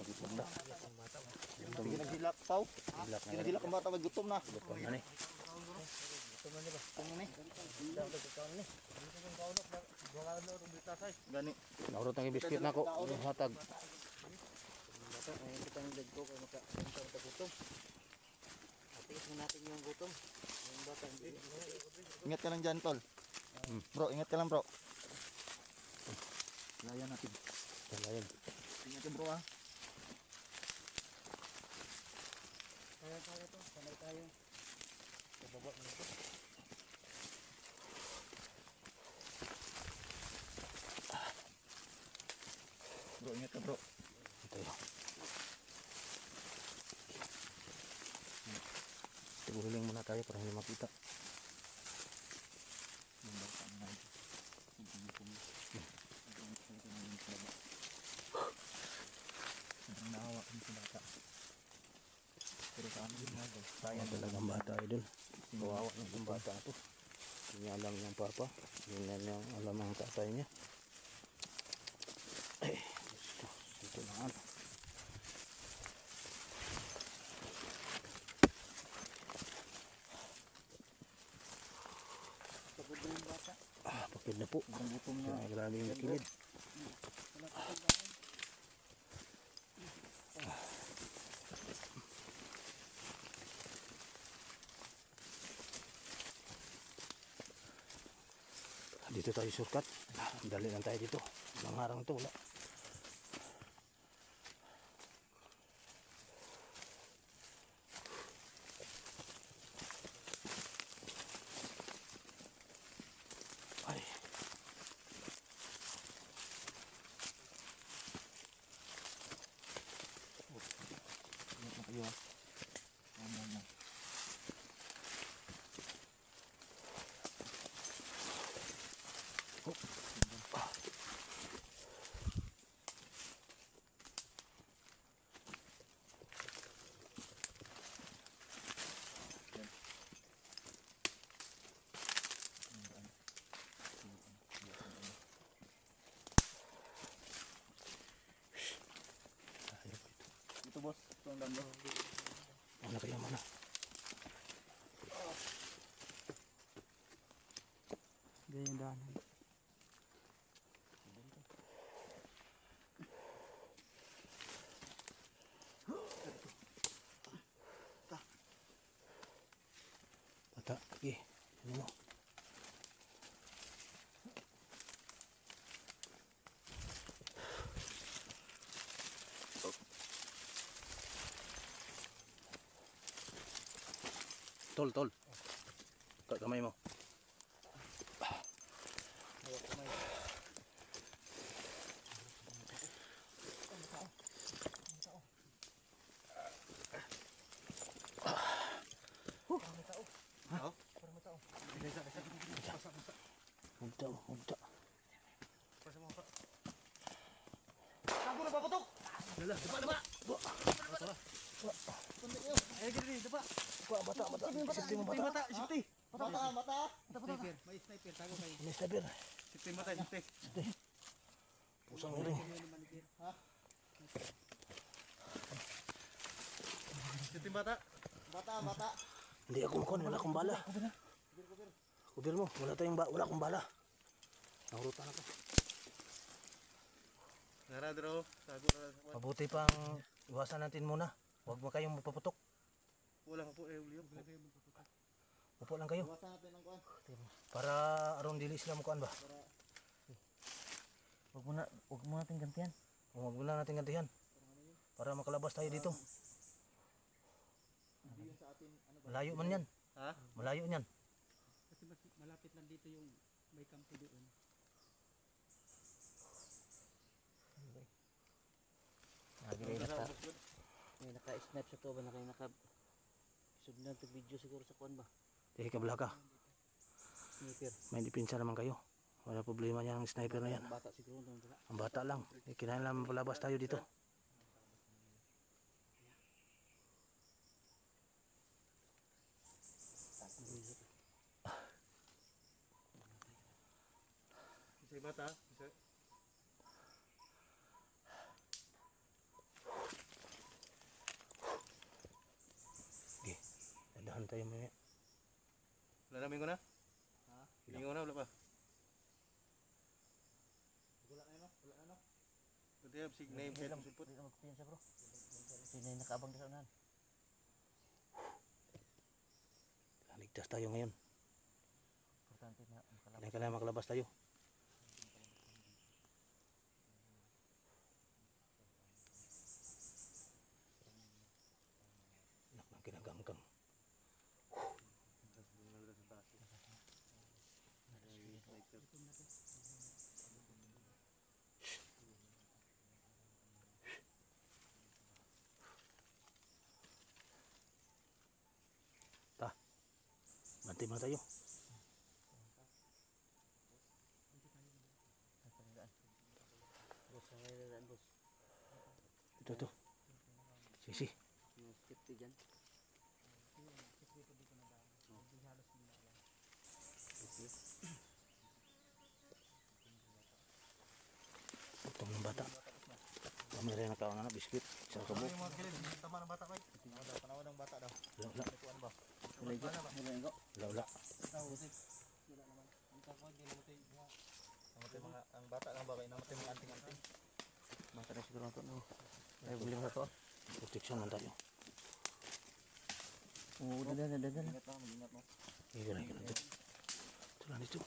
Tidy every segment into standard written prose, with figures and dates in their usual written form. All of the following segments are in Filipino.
gutom na. Sige naghilak paw. Naghilak ang bata may gutom na. Gutom na ni. Gani. Naurot ang biskit na ko. Hatag. Ngayon kitang leg ko kaya makagutom. Atiis mo natin yung gutom. Yung bata hindi. Ingat ka lang dyan, tol. Bro, ingat ka lang, bro. Layan natin. Layan. Ingat ka, bro, ha. Kaya to. Sanay tayo. Bababa mo ito. Bro, ingat ka, bro. Tiguhiling muna tayo para hindi makita. Naawa kami sa bata. Pero sa amin din mga Sayang talagang bata idol. Kawawa ng bata to. Hindi niya alam yung papa. Hindi niya alam ang tatay niya. Ay, ito na ano. Pagod na yung bata. Pakid na po. gutom niya. Grabe yung kilid. Dito tayo shortcut. Dali lang tayo dito. Ilang harang ito wala. Ay. Ingat na kayo, ha. Ayan. Ito, boss. Ito ang dami. Ano kaya mana? Ganyan daanan. Bata. Okay. Ano mo? Tol. Kamay mo. Hugta. Sabo na paputok! Dala, dapa! Ay, gini, dapa! Bata. Isipin mo bata. Mata, isipti! Mata! Sniper, may sniper, tago kayo. Ini sabar. Isipti mata, isipti. Pusang ring. Isipti mata. Mata. Hindi ako makon, wala akong bala. Kubir mo, wala akong bala. Nahurutan ako. Naradro, tago na. Mabuti pang iwasan natin muna. Huwag mo kayong mapaputok. Wala pa po, uliyom. Upo lang kayo. Iwasan natin ang kuhan. Para aron dili sila mukuan ba? Huwag mo natin gantihan. Huwag mo lang natin gantihan. Para makalabas tayo dito. Malayo man yan. Ha? Malayo yan. Kasi mas malapit lang dito yung may kampo doon. May naka-snap sa tuwa na kayo naka-sudlan to video siguro sa kuwan ba? Tihi ka bala ka. Sniper. May dipinsa naman kayo. Wala problema yan ang sniper na yan. Bata siguro doon. Ang bata lang. Kinahanglan palabas tayo dito. Isay mata. ko na? Ha? Hiling ko na, wala pa. Wala na no? Wala na no? Pwede yung signay mo lang sipot. Hindi na magpiyansa bro. Sino yung nakaabang na sa unahan? Ligtas tayo ngayon. Importante na makalabas. Kailangan makalabas tayo. Anak ng kinagangkang. Ta. Banti mo tayo. Boss, ang ngayon boss. Ito. Sisi. Yung safety dyan. Utong ng bata. Kami rin nakaon na biskuit. Isang kabuk. Tama ng bata ko. Panawan ng bata daw. Wala. Kuan ba? Wala. Namatay mga ang bata lang ba kay namatay mga anting-anting. Baka na siguro ito no. Ay, buli mo na ito. Protection man tayo. Oo, dadan. Ingat lang, mag-ingat mo. Iyan na ito. Ito lang dito.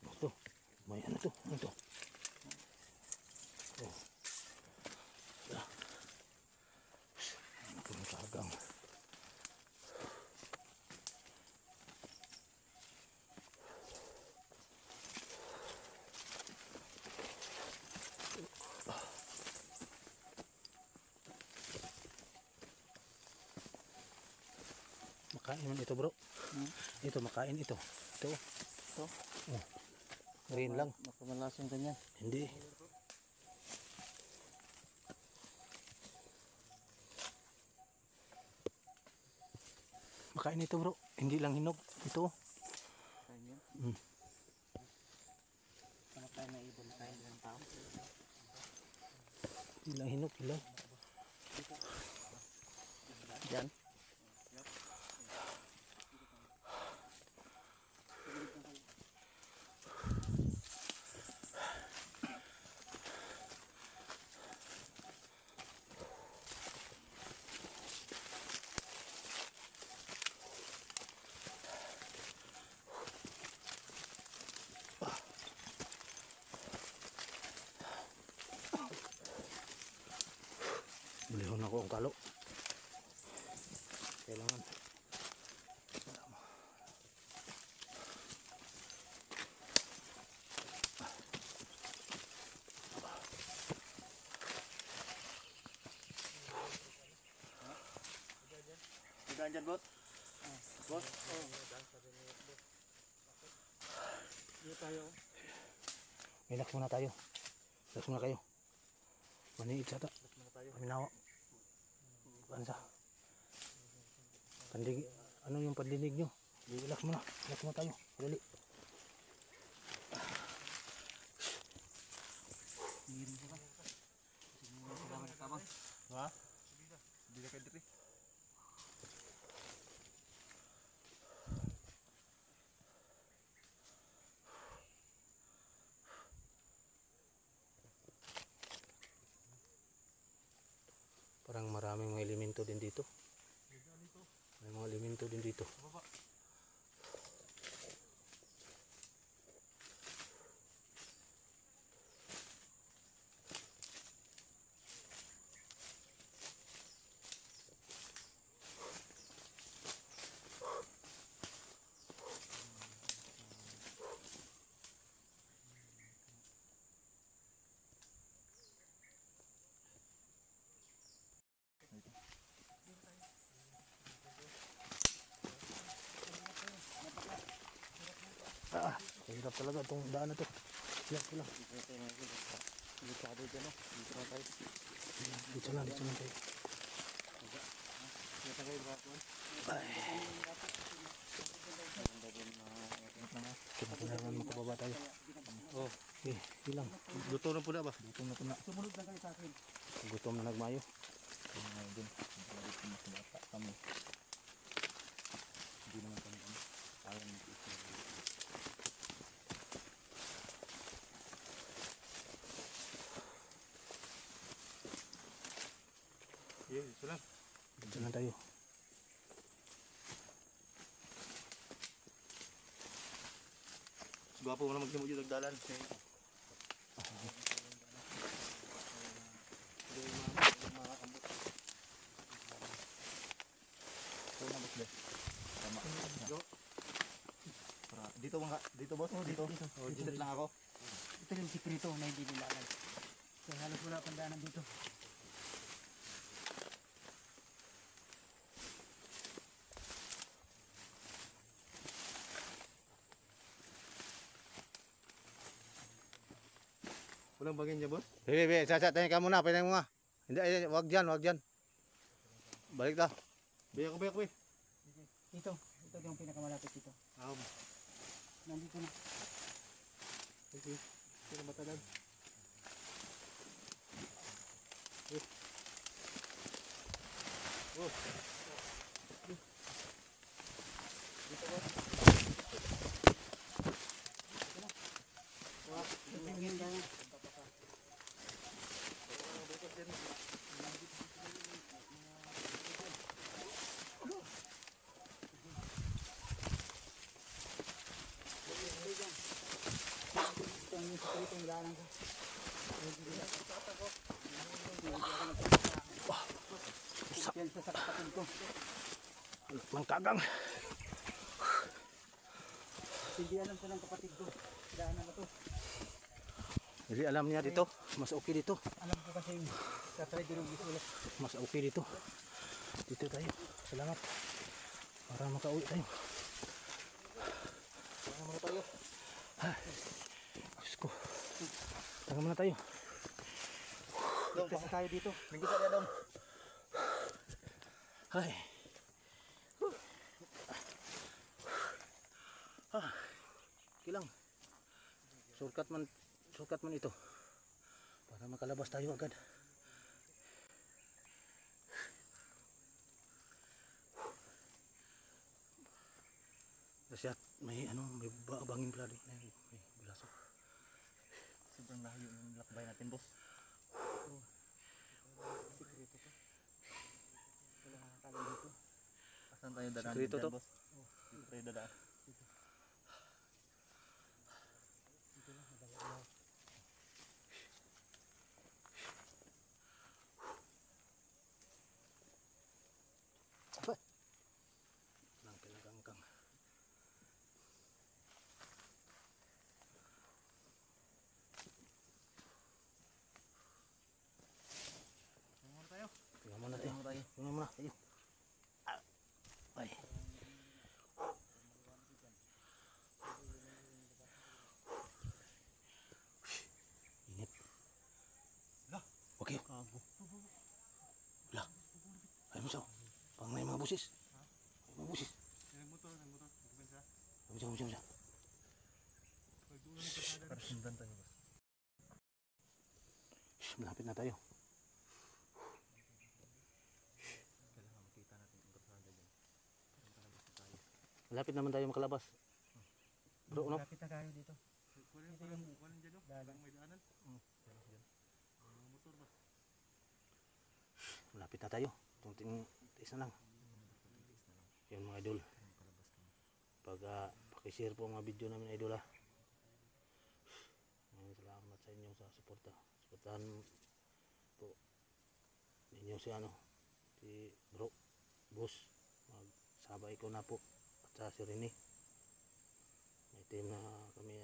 Ito. May ano to? Ano to? Oh. Ano po yung kagang? Makain man ito bro. Ito makain ito. Ito. Ito. Oh. Green lang. Makamalasang ganyan. Hindi. Makain ito bro. Hindi lang hinog. Ito. Kain yun. Mm. Sama tayo na ibon. Kain ng tao. Hindi lang hinog. Ilaw. Diyan. Bulihon ako ang kalo. Kailangan. Diyan dyan, bot. Boss. Dito tayo. Relax muna tayo. Relax muna kayo. Maniit sa ta. Paminawa. Bansa. Pandig, ano yung pandinig nyo? Relax muna. Relax muna tayo. Dali. Mirin ko ka. Salamat ka bang. Ha? Hindi ka kayo dito. Parang maraming mga elemento din dito. May mga elemento din dito. Hirap talaga itong daan na to. Hirap lang. Delikado dyan no. Dito na tayo. Dito lang tayo. Ay. Kailangan makababa tayo. Oh, Okay, hilang. luto na po na ba? Gutom na po na. Sumunod lang kayo sa akin. Gutom na nagmayo. Kaya nga din. Balik ko na sa bata kami. Hindi naman kami ano. Alam mo ito. Yeah, ito lang. Dito lang tayo. Gwapo mo na magdimo yung nagdalan. Dito mga dito boss mo dito. Oh, dito lang ako. Ito yung sikreto na hindi nila alam. Kaya halos wala pang daanan dito. Walang bagay niya boss. Bebe, sasat tayo ka muna. Pwede mo nga. Hindi, wag dyan. Balik daw. Baya ko. Ito yung pinakamalapit dito. Nandito na. Okay. Sino matalag? Oh. Ito yung sikreto yung daanan ko. Yan sa kapatid ko. Langkagang. Hindi alam ko ng kapatid ko. Daanan na to. Hindi alam niya dito. Mas okay dito. Alam ko kasi katry dinugis ulit. Mas okay dito. Dito tayo. Salamat. Para makauwi tayo. Ano muna tayo? Diyos ko. Tanga muna tayo. Kasi tayo dito. Minggu tak ada dong. Ay. Kilang. Shortcut man ito. Para makalabas tayo agad. Kasi may bangin pala doon. May bulasok. Sobrang layo yung lakbay natin, boss. Sikreto to. Wala nakakalam dito. Asan tayo dadaan? Sikreto to? boss? Dito tayo dadaan. Nang pinagangkang. Muna tayo. Tingnan muna tayo. Tingnan muna tayo. Ay. Init. Okay. Lah. Ay mo siya. Pang may mga busis. May mga busis. Motor. Kumpensa. Mo siya. Para sundan tayo, boss. Malapit na tayo. Kailangan makita natin yung karsada dyan. Malapit naman tayo makalabas. Bro, no? Malapit na tayo dito. Kunin dyan, no? Dalan. May daanan. Motor ba? Malapit na tayo. Tunting tiis na lang. Yan mga idol. Pag pakishare po ang mga video namin idol ha. Maraming salamat sa inyo sa suporta. Suportahan po ninyo si bro, boss. Magsabay ko na po. At sa si Rene. May team na kami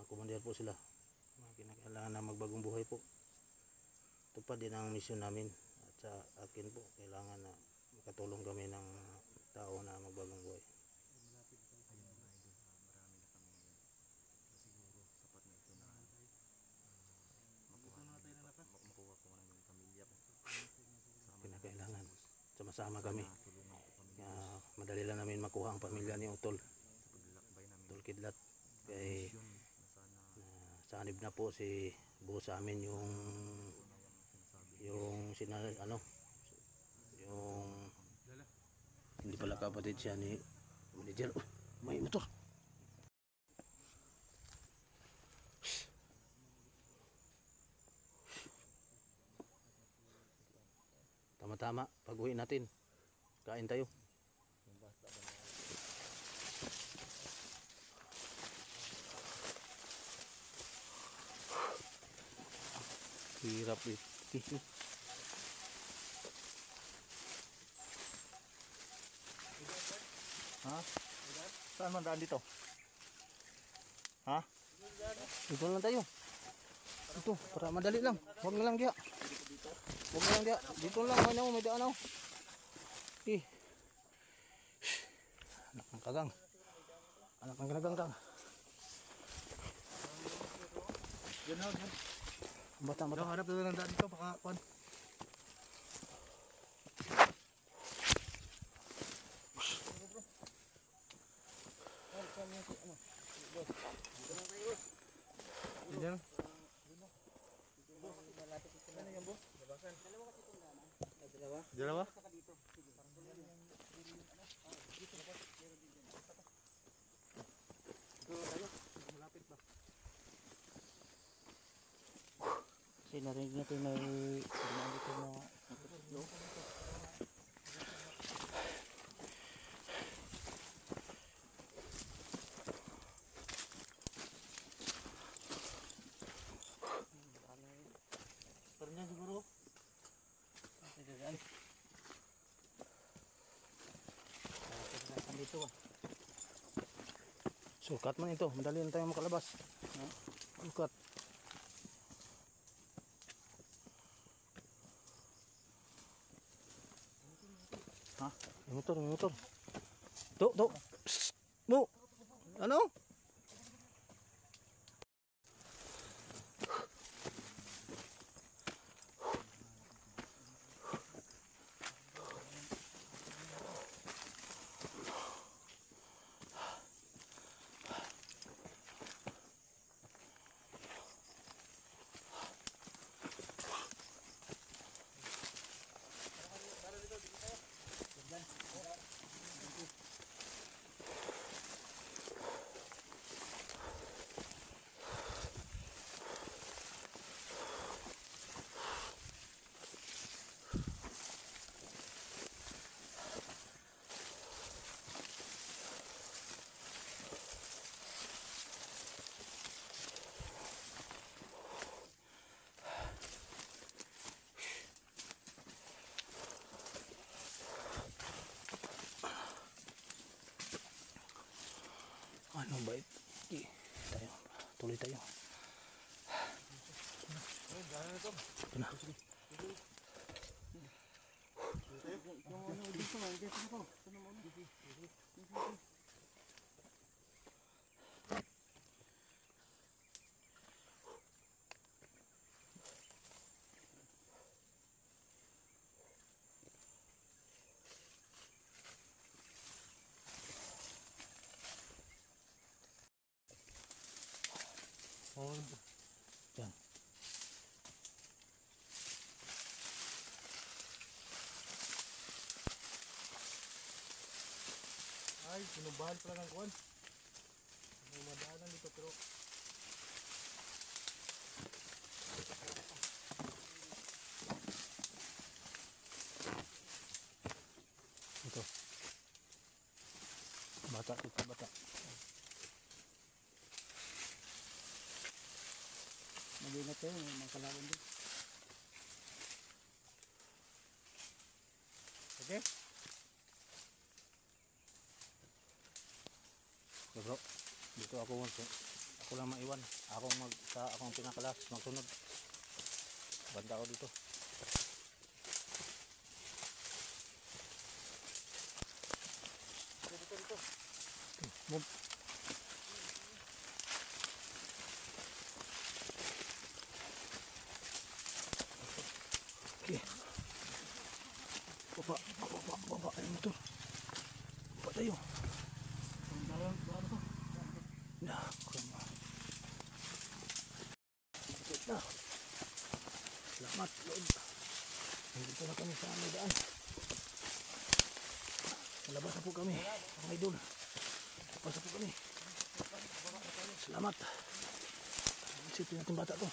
commander po sila. Kinakailangan na magbagong buhay po. Ito pa din ang mission namin. At sa akin po, kailangan na makatulong kami ng tao na magbagong buhay. Makuha ko muna yung sama-sama kami. Madali lang namin makuha ang pamilya ni Utol. Utol Kidlat. Kay sanib na po si boss sa amin yung yung hindi pala kapatid siya ni manager. May motor. Tama-tama, pag-uwi natin, kain tayo. Hirap eh. Ha? Saan man daan dito? Ha? Dito lang tayo. Ito, para madali lang. Huwag na lang diya. Huwag na lang diya. Dito lang, may daan ako. Anak ng kagang. Anak ng kanagang. Yan ha. Bata. Harap na lang daan dito. Baka kuhan. Yan. Dalawa? Kasi narinig natin may signal dito na nakatutlo. Pero niya siguro. Dito ah. Sukat man ito. Madali lang tayo makalabas. Sukat. Ha? May motor. Do. Mo. Ano? Ano ba ito? Tayo. Tuloy tayo. Ito na. Yan. Ay, sinubahan pala ng kuhan. May madaanan dito pero Ito. Bata. Mag-ingat kayo, may mga kalaban din. okay? So bro, dito ako lang maiwan. Akong pinakalas magsunod. Banda ako dito. Dito. Move. Okay. Baba. Ay, motor. Baba tayo. Na, kama. Ikot na. Salamat, Lord. Nandito na kami sa aming daan. Malabas na po kami, mga idol. Labas na po kami. Salamat. Isipin natin bata to.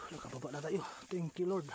Nakababa na tayo. Thank you, Lord.